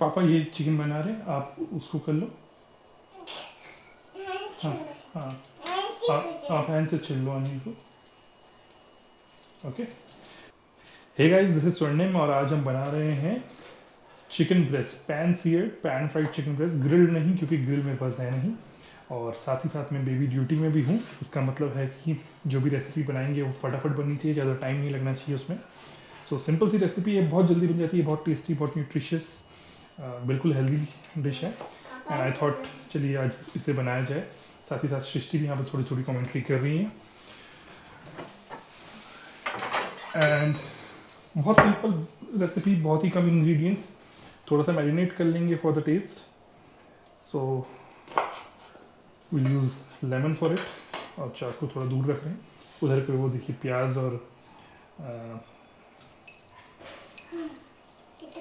पापा ये चिकन बना रहे हैं, आप उसको कर लो। हाँ हाँ, आप हैंड से छिल लो अनिल को। Okay. Hey guys, this is Swarnim और आज हम बना रहे हैं chicken breast, pan seared pan fried chicken breast. Grill नहीं, क्योंकि ग्रिल मेरे पास है नहीं, और साथ ही साथ मैं बेबी ड्यूटी में भी हूँ। इसका मतलब है कि जो भी रेसिपी बनाएंगे वो फटाफट बननी चाहिए, ज़्यादा टाइम नहीं लगना चाहिए उसमें। सो सिंपल सी रेसिपी है, बहुत जल्दी बन जाती है, बहुत टेस्टी, बहुत न्यूट्रिशियस, बिल्कुल हेल्दी डिश है। एंड आई थॉट चलिए आज इसे बनाया जाए। साथ ही साथ सृष्टि भी यहाँ पर थोड़ी थोड़ी कमेंट्री कर रही हैं। एंड बहुत सिंपल रेसिपी, बहुत ही कम इंग्रेडिएंट्स, थोड़ा सा मैरिनेट कर लेंगे for the taste. So will use lemon for it. और चाकू थोड़ा दूर रख रहे हैं। उधर पे वो देखिए प्याज और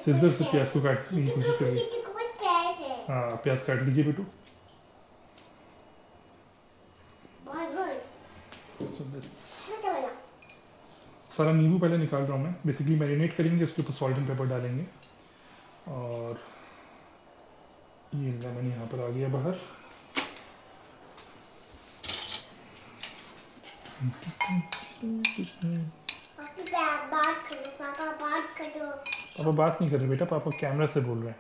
सिजर से प्याज को काटने की कोशिश करिए। हाँ, प्याज काट लीजिए बेटू। So सारा नींबू पहले निकाल रहा हूँ मैं। बेसिकली मैरिनेट करेंगे, उसके ऊपर सॉल्ट एंड पेपर डालेंगे। और ये लेमन यहाँ पर आ गया बाहर। पापा बात नहीं कर रहे बेटा, पापा कैमरा से बोल रहे हैं।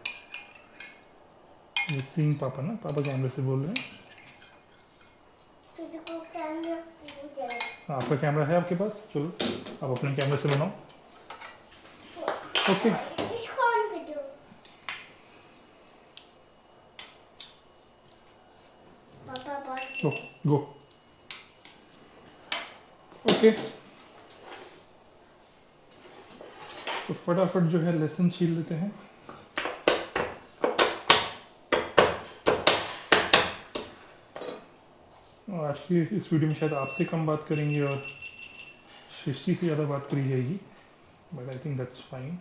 ये सीन पापा ना, पापा कैमरे से बोल रहे हैं। आपका कैमरा है आपके पास, चलो आप अपने कैमरे से बनाओ। ओके। गो गो। ओके, तो फटाफट जो है लहसुन छील लेते हैं। और आज की इस वीडियो में शायद आपसे कम बात करेंगे और सृष्टि से ज़्यादा बात करी जाएगी, but I think that's fine.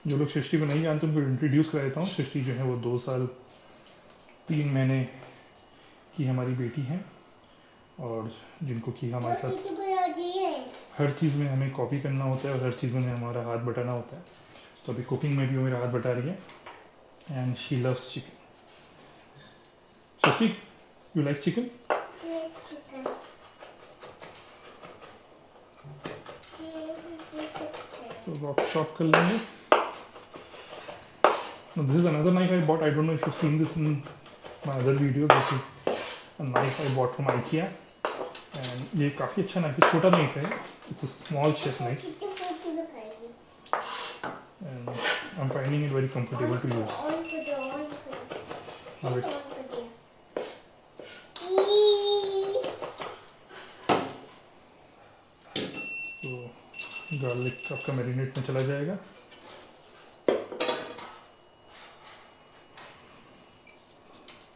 जो लोग सृष्टि को नहीं जानते उनको इंट्रोड्यूस करा देता हूँ। सृष्टि जो है वो 2 साल 3 महीने की हमारी बेटी हैं, और जिनको कि हमारे साथ हर चीज़ में हमें कॉपी करना होता है और हर चीज़ में हमारा हाथ बटाना होता है। तो अभी कुकिंग में भी वो मेरा हाथ बटा रही है। And she loves chicken. Srishti, you like chicken? तो रॉक चॉप कर लेंगे। Now, this is another knife I bought. I don't know if you've seen this in my other video. This is a knife I bought from IKEA. And ये काफ़ी अच्छा knife है, छोटा knife है। It's a small chef knife. And I'm finding it very comfortable to use. Alright. So garlic आपका marinate में चला जाएगा।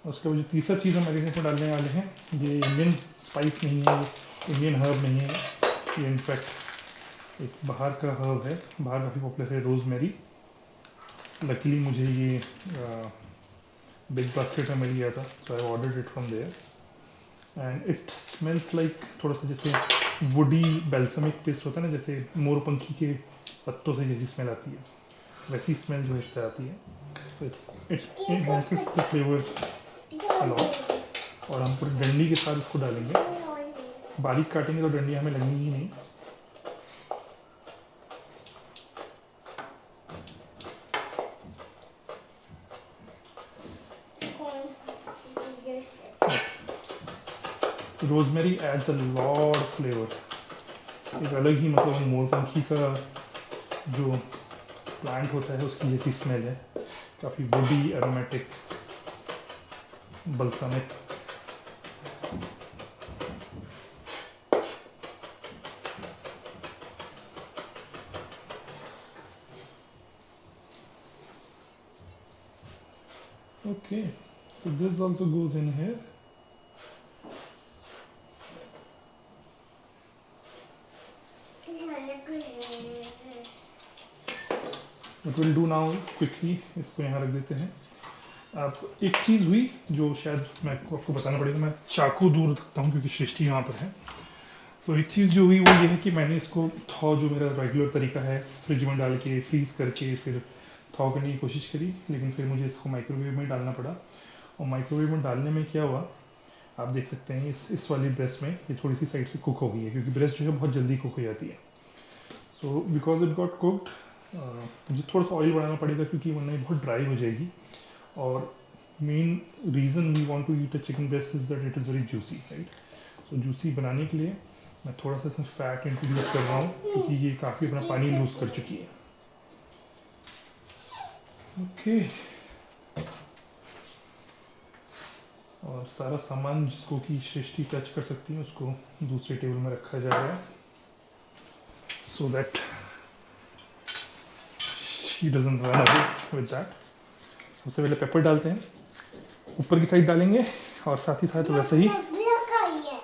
उसके बाद जो तीसरा चीज़ हम मैरिनेट में डालने वाले हैं, ये इंडियन स्पाइस नहीं है, इंडियन हर्ब नहीं है, ये इनफैक्ट एक बाहर का हर्ब है। बाहर काफ़ी पॉपुलर है, रोज़मेरी। लकीली मुझे ये बिग बास्केट में मिल गया था, so I ordered it from there. And it smells like थोड़ा सा जैसे वुडी बेल्समिक टेस्ट होता है ना, जैसे मोरपंखी के पत्तों से जैसी स्मेल आती है, वैसी स्मेल जो इससे आती है। So it enhances the flavour a lot. और हम पूरी डंडी के साथ इसको डालेंगे। बारीक काटेंगे तो डंडी हमें लगनी ही नहीं। Rosemary adds a lot of flavour. एक अलग ही, मतलब मोरपंखी का जो प्लांट होता है उसकी जैसी स्मेल है, काफ़ी woody, aromatic, balsamic. Okay, so this also goes in here. What we'll do now is quickly इसको यहाँ रख देते हैं। अब एक चीज़ हुई जो शायद मैं आपको बताना पड़ेगा। मैं चाकू दूर रखता हूँ क्योंकि सृष्टि यहाँ पर है। सो एक चीज़ जो हुई वो ये है कि मैंने इसको थॉ, जो मेरा रेगुलर तरीका है, फ्रिज में डाल के फ्रीज़ करके फिर थॉ करने की कोशिश करी, लेकिन फिर मुझे इसको माइक्रोवेव में डालना पड़ा। और माइक्रोवेव में डालने में क्या हुआ, आप देख सकते हैं इस वाली ब्रेस्ट में ये थोड़ी सी साइड से कुक हो गई है, क्योंकि ब्रेस्ट जो है बहुत जल्दी कुक हो जाती है। So because it got cooked, मुझे थोड़ा सा ऑयल बढ़ाना पड़ेगा, क्योंकि वरना ये बहुत ड्राई हो जाएगी। और main reason we want to eat a chicken breast is that it is very juicy, right. So juicy बनाने के लिए मैं थोड़ा सा इसमें फैट इंट्रोड्यूस कर रहा हूँ, क्योंकि ये काफ़ी अपना पानी लूज़ कर चुकी है। ओके, और सारा सामान जिसको कि सृष्टि टच कर सकती है उसको दूसरे टेबल में रखा जा रहा है, so that she doesn't run away with that. सबसे पहले पेपर डालते हैं, ऊपर की साइड डालेंगे और साथ ही साथ वैसे ही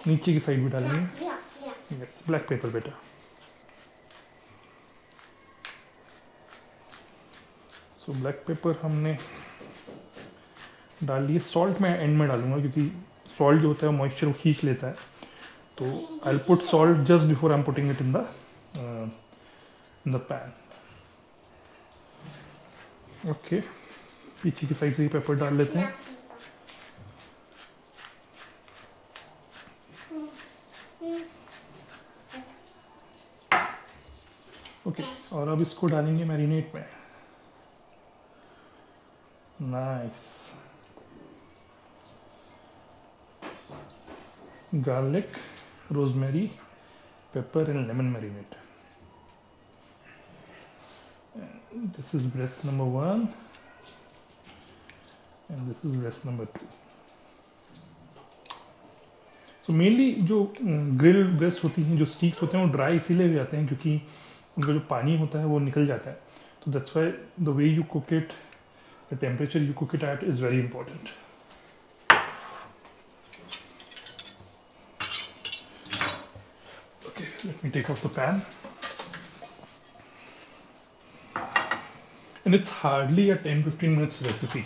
नीचे की साइड भी डालेंगे। यस, ब्लैक पेपर बेटा। सो ब्लैक पेपर हमने डाल लिए। सॉल्ट मैं एंड में डालूंगा, क्योंकि सॉल्ट जो होता है मॉइस्चर खींच लेता है। तो I will put salt just before I am putting it in the pan. Okay, पीछे की साइड से ही पेपर डाल लेते हैं। ओके, और अब इसको डालेंगे मैरिनेट में। Nice. Garlic, rosemary, paper and lemon marinate. This is breast number 1 and this is breast number 2। So mainly जो ग्रिल ब्रेस्ट होती हैं, जो स्टीक्स होते हैं, वो ड्राई इसीलिए हो जाते हैं क्योंकि उनका जो पानी होता है वो निकल जाता है। तो that's why the way you cook it, the temperature you cook it at is very important. Okay, let me take off the pan. And it's hardly a 10-15 minutes recipe.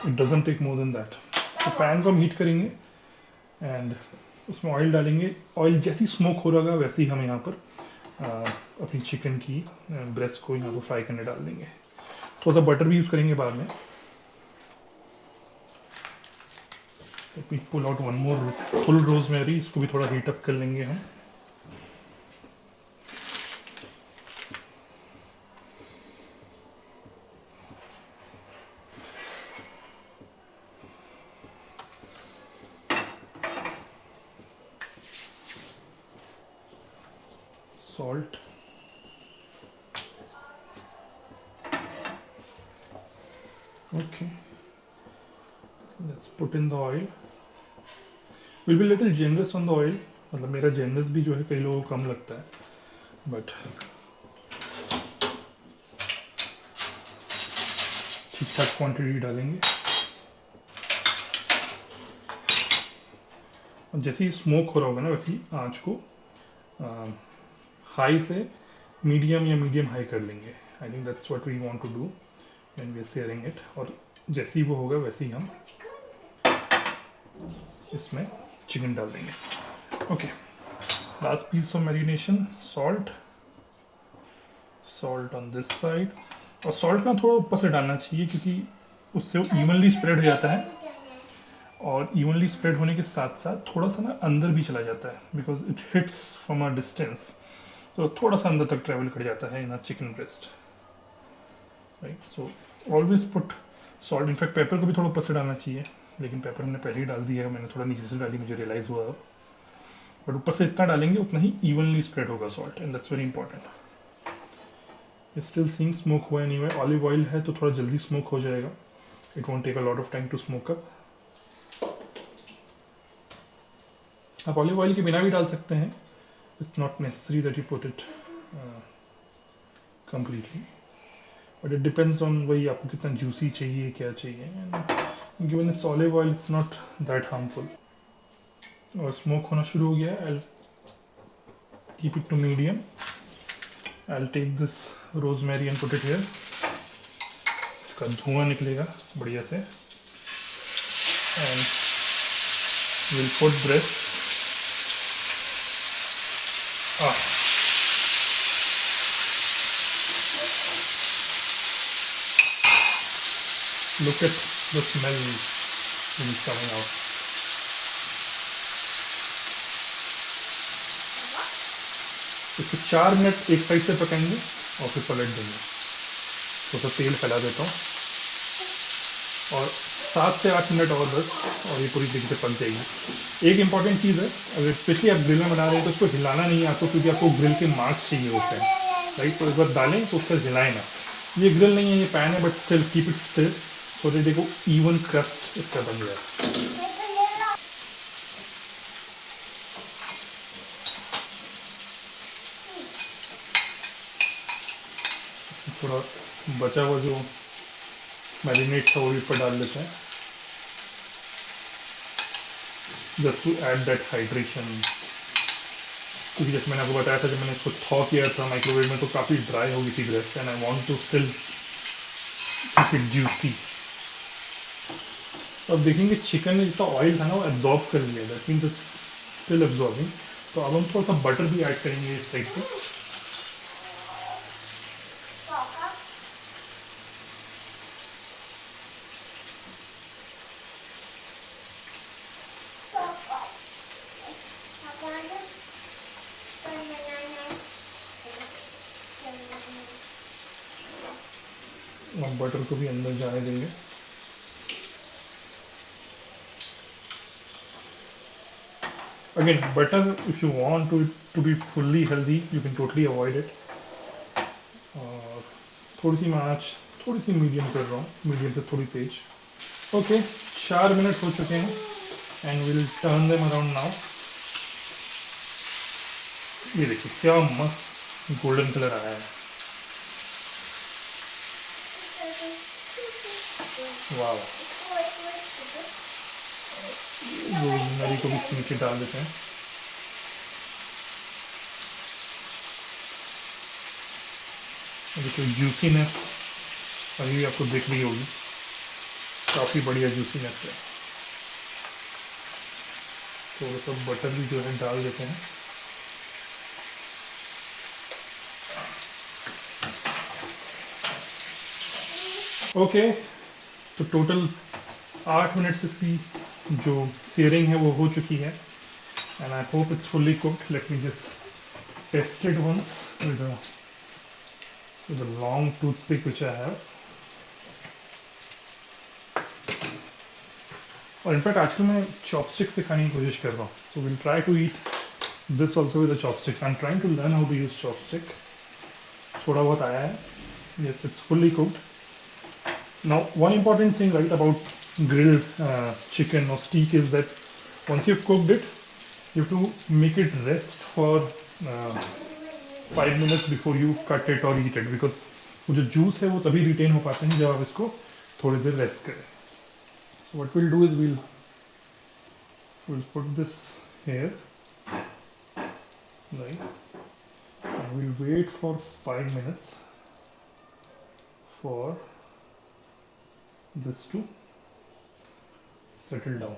It doesn't take more than that. तो pan को हम heat करेंगे and उसमें oil डालेंगे। Oil जैसी smoke हो रहा वैसे ही हम यहाँ पर अपनी चिकन की ब्रेस्ट को यहाँ पर फ्राई करने डाल देंगे। थोड़ा सा बटर भी यूज़ करेंगे बाद में। Let me pull out one more full rosemary, इसको भी थोड़ा हीट अप कर लेंगे हम। Salt, okay, let's put in the oil. We'll be little generous on the oil, मतलब मेरा generous भी जो है कई लोगों को कम लगता है, but ठीक ठाक क्वांटिटी डालेंगे। और जैसे ही स्मोक हो रहा होगा ना, वैसे ही आँच को हाई से मीडियम या मीडियम हाई कर लेंगे। I think that's what we want to do when we are searing it. और जैसे ही वो होगा वैसे ही हम इसमें चिकन डाल देंगे। Okay, last piece of marination, salt. Salt on this side, और सॉल्ट ना थोड़ा ऊपर से डालना चाहिए क्योंकि उससे वो इवनली स्प्रेड हो जाता है, और इवनली स्प्रेड होने के साथ साथ थोड़ा सा ना अंदर भी चला जाता है, because it hits from a distance, तो थोड़ा सा अंदर तक ट्रैवल कर जाता है in a chicken breast, right. So always put salt. In fact pepper को भी थोड़ा ऊपर से डालना चाहिए, लेकिन पेपर हमने पहले ही डाल दिया है, मैंने थोड़ा नीचे से डाली, मुझे रियलाइज़ हुआ अब। बट ऊपर से इतना डालेंगे उतना ही इवनली स्प्रेड होगा salt, and that's very important. Still seeing smoke हुआ नहीं है। ऑलिव ऑयल है तो थोड़ा जल्दी स्मोक हो जाएगा। It won't take a lot of time to smoke up. आप ऑलिव ऑयल के बिना भी डाल सकते हैं, it's not necessary that you put it completely, but it depends on वही आपको कितना जूसी चाहिए, क्या चाहिए, and given it's olive oil it's not that harmful। और स्मोक होना शुरू हो गया है। I'll keep it to medium. I'll take this rosemary and put it here. इसका धुआं निकलेगा बढ़िया से, and we'll put breast Ah, look at the smell that is coming out. इसको 4 मिनट एक साइड से पकाएंगे और फिर पलट देंगे। थोड़ा सा तेल फैला देता हूँ और 7 से 8 मिनट और बस, और ये पूरी तरीके से पक जाएगी। एक इम्पॉर्टेंट चीज़ है, अगर स्पेशली आप ग्रिल में बना रहे हैं तो उसको हिलाना नहीं है आपको, क्योंकि आपको ग्रिल के मार्क्स चाहिए होते हैं, राइट। तो एक बार डालें तो उसका हिलाएं ना। ये ग्रिल नहीं है, ये पैन है, but still keep it still so that देखो इवन क्रस्ट इसका बन जाए। थोड़ा बचा हुआ जो मैरिनेट था वो भी ऊपर डाल लेते हैं, just to add that hydration. क्योंकि जैसे मैंने आपको बताया था, जब मैंने इसको थॉ किया था माइक्रोवेव में तो काफ़ी ड्राई हो गई थी breast, and I want to still keep it juicy. अब देखेंगे चिकन में जितना ऑयल था ना वो एब्जॉर्ब कर लिया, that means it's still absorbing. तो अब हम थोड़ा सा बटर भी ऐड करेंगे इस साइड से। और बटर को भी अंदर जाने देंगे। Again butter, if you want to be fully healthy you can totally avoid it. और थोड़ी सी मैं आँच थोड़ी सी मीडियम कर रहा हूँ, मीडियम से थोड़ी तेज। ओके, 4 मिनट हो चुके हैं and will turn them around now. ये देखिए क्या मस्त गोल्डन कलर आया है, वाह। रोजमेरी को भी इसके नीचे डाल देते हैं। देखिए जूसीनेस अभी भी आपको दिख रही होगी, काफ़ी बढ़िया जूसीनेस है। थोड़ा सा बटर भी जो है डाल देते हैं। ओके, तो टोटल 8 मिनट से इसकी जो सीयरिंग है वो हो चुकी है, and I hope it's fully cooked. Let me just test it once with a long toothpick which I have. और इनफैक्ट आजकल मैं चॉपस्टिक से खाने की कोशिश कर रहा हूँ, so will try to eat this also with a chopstick. I am trying to learn how to use chopstick. थोड़ा बहुत आया है, yes it's fully cooked. Now one important thing right about grilled chicken or steak is that once you've cooked it, you have to make it rest for 5 minutes before you cut it or eat it, because वो जो juice है वो तभी retain हो पाते हैं जब आप इसको थोड़ी देर रेस्ट करें। So what we'll do is we'll put this here, right, and we'll wait for 5 minutes for this to settle down,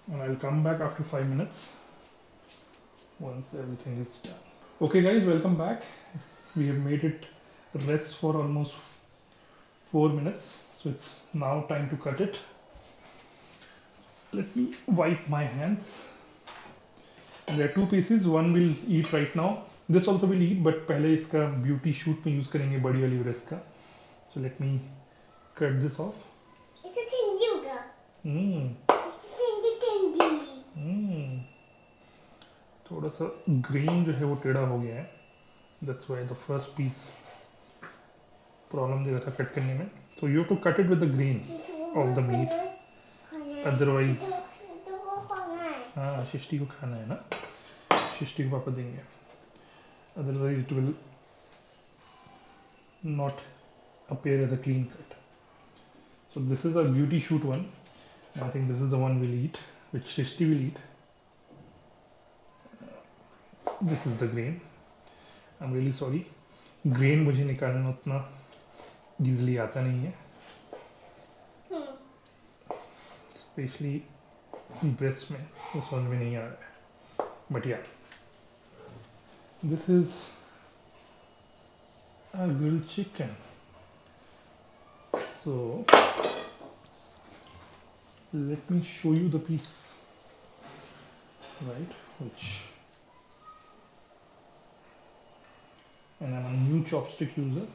and I'll come back after 5 minutes once everything is done. Okay guys, welcome back. We have made it rest for almost 4 minutes, so it's now time to cut it. Let me wipe my hands. There are 2 pieces, one will eat right now, this also will eat, but पहले इसका beauty shoot में use करेंगे बड़ी वाली breast का। So let me cut this off. It's a candy yoga. It's a candy. थोड़ा सा grain जो है वो टेढ़ा हो गया है, that's why the first piece problem दे रहा था कट करने में। So you have to cut it with the grain of the meat, otherwise हाँ शिष्टी को खाना है ना, शिष्टी को पापा देंगे, otherwise it will not appear as a clean cut. So this is a beauty shoot one. I think this is the one we'll eat, which Shrishti will eat. This is the grain. I'm really sorry. Grain मुझे निकालना उतना easily आता नहीं है, specially breast में वो समझ में नहीं आ रहा है। But yeah, this is a grilled chicken. So let me show you the piece, right? And I'm a new chopstick user,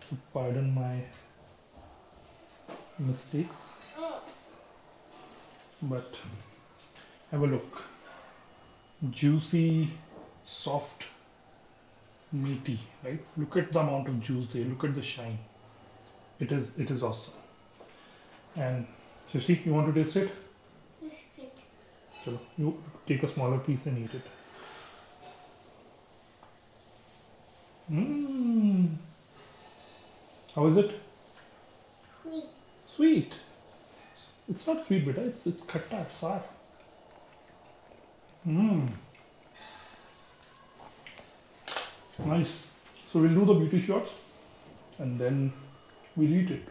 so pardon my mistakes. But have a look. Juicy, soft, meaty, right? Look at the amount of juice there. Look at the shine. It is awesome. And Shashti, you want to taste it? Taste it. Chalo, you take a smaller piece and eat it. Mmm. How is it? Sweet. Sweet. It's not sweet, beta. It's khatta, it's sour. Mmm. Nice. So we'll do the beauty shots and then we'll eat it.